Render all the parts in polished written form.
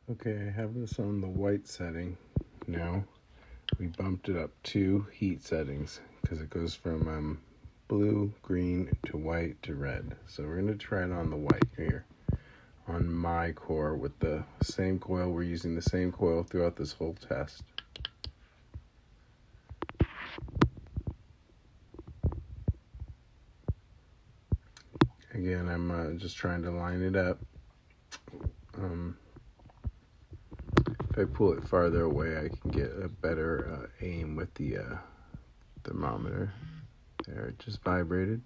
Okay, I have this on the white setting now. We bumped it up 2 heat settings because it goes from blue, green to white to red. So we're going to try it on the white here on my core with the same coil. We're using the same coil throughout this whole test. Again, I'm just trying to line it up. If I pull it farther away, I can get a better aim with the thermometer. There, it just vibrated.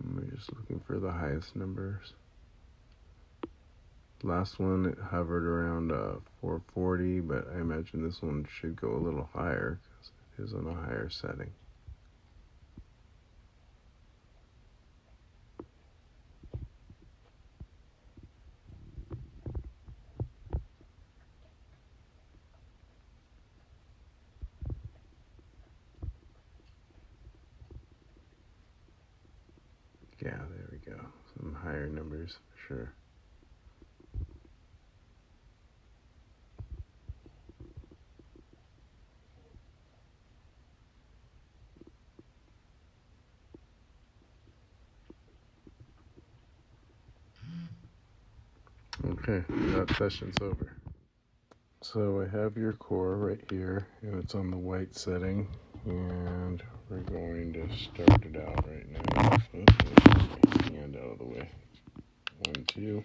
We're just looking for the highest numbers. Last one, it hovered around 440, but I imagine this one should go a little higher because it is on a higher setting. Yeah, there we go. Some higher numbers for sure. Okay, that session's over. So I have your core right here, and it's on the white setting, and we're going to start it out right now. Oops, get my hand out of the way. 1, 2.